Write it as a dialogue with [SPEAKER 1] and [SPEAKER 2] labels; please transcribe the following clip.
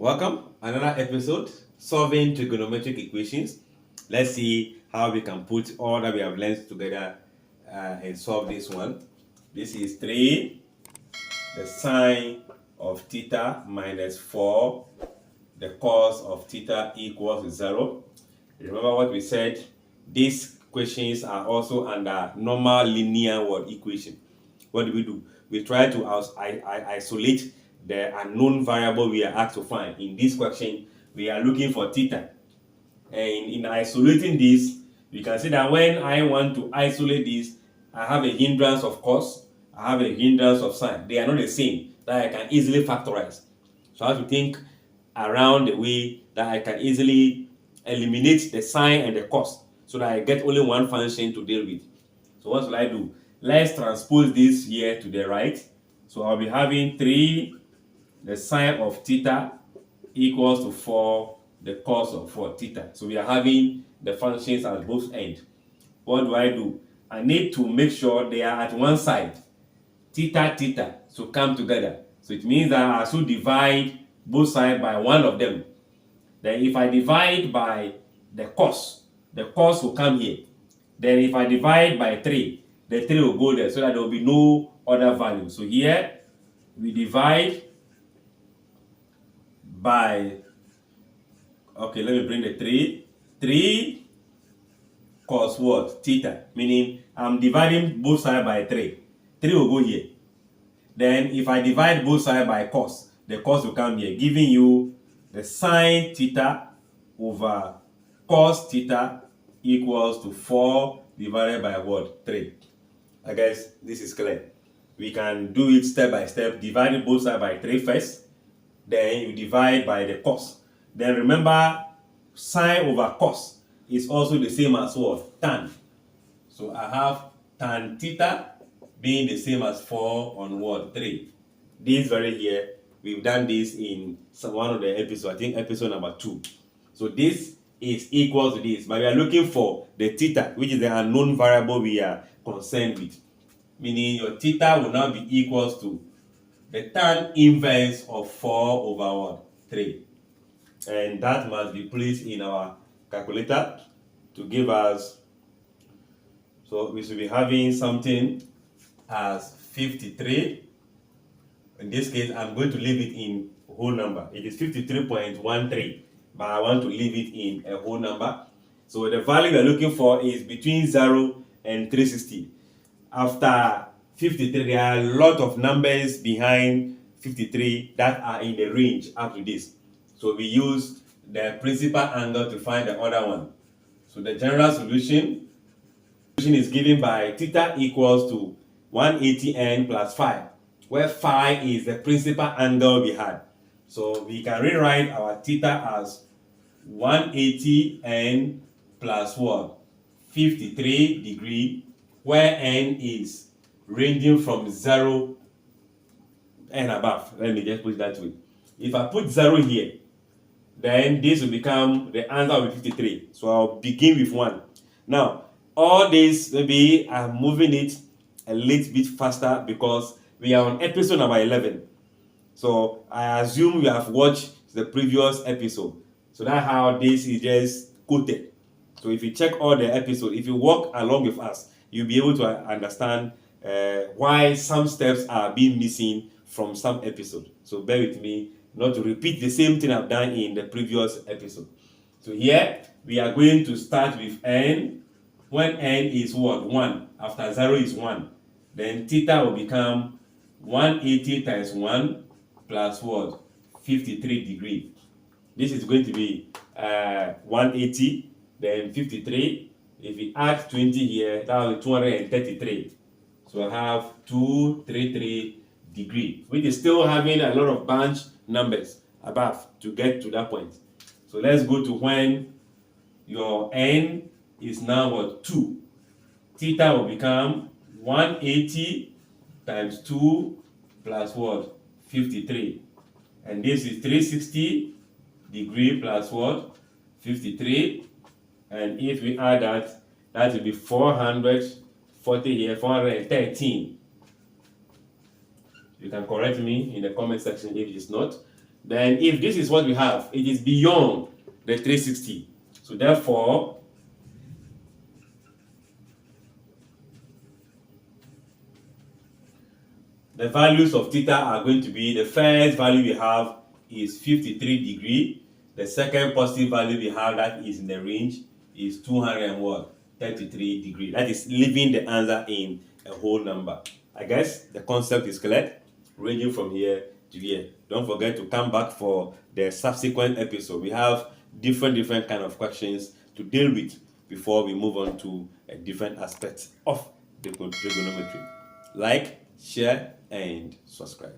[SPEAKER 1] Welcome, another episode, solving trigonometric equations. Let's see how we can put all that we have learned together and solve this one. This is 3, the sine of theta minus 4, the cos of theta equals 0. Remember what we said? These equations are also under normal linear equation. What do? We try to isolate the unknown variable we are asked to find. In this question, we are looking for theta. And in isolating this, we can see that when I want to isolate this, I have a hindrance of cos, I have a hindrance of sine. They are not the same, that I can easily factorize. So I have to think around the way that I can easily eliminate the sine and the cos so that I get only one function to deal with. So what will I do? Let's transpose this here to the right. So I'll be having 3, the sine of theta equals to 4, the cos of 4 theta. So we are having the functions at both ends. What do? I need to make sure they are at one side. Theta, so come together. So it means that I should divide both sides by one of them. Then if I divide by the cos will come here. Then if I divide by 3, the 3 will go there so that there will be no other value. So here we divide by, okay, let me bring the 3 cos what? Theta, meaning I'm dividing both sides by 3. 3 will go here. Then if I divide both sides by cos, the cos will come here, giving you the sine theta over cos theta equals to 4 divided by what? 3. I guess this is clear. We can do it step by step, dividing both sides by 3 first. Then you divide by the cos. Then remember, sine over cos is also the same as what? Tan. So I have tan theta being the same as 4 on what? 3. This very here, we've done this in one of the episodes, I think episode number 2. So this is equal to this, but we are looking for the theta, which is the unknown variable we are concerned with. Meaning your theta will now be equals to the tan inverse of 4 over what? 3. And that must be placed in our calculator to give us, so we should be having something as 53. In this case, I'm going to leave it in a whole number. It is 53.13, but I want to leave it in a whole number. So the value we're looking for is between 0 and 360. After 53, there are a lot of numbers behind 53 that are in the range up to this. So we use the principal angle to find the other one. So the general solution is given by theta equals to 180n plus 5, where phi is the principal angle we had. So we can rewrite our theta as 180n plus what? 53 degree, where n is ranging from 0 and above. Let me just put it that way. If I put 0 here, then this will become, the answer will be 53. So I'll begin with 1. Now, all this, maybe I'm moving it a little bit faster because we are on episode number 11. So I assume you have watched the previous episode. So that's how this is just quoted. So if you check all the episodes, if you walk along with us, you'll be able to understand why some steps are being missing from some episodes. So bear with me not to repeat the same thing I've done in the previous episode. So here we are going to start with n. When n is what? 1. After 0 is 1. Then theta will become 180 times 1 plus what? 53 degree. This is going to be 180, then 53. If we add 20 here, that will be 233. So I have 233 degree, which is still having a lot of bunch numbers above to get to that point. So let's go to when your n is now what? 2. Theta will become 180 times 2 plus what? 53. And this is 360 degree plus what? 53. And if we add that, that will be 440 here, 413. You can correct me in the comment section if it is not. Then if this is what we have, it is beyond the 360. So therefore, the values of theta are going to be, the first value we have is 53 degree. The second positive value we have that is in the range is 233 degree. That is leaving the answer in a whole number. I guess the concept is clear, ranging from here to here. Don't forget to come back for the subsequent episode. We have different kind of questions to deal with before we move on to a different aspect of the trigonometry. Like, share, and subscribe.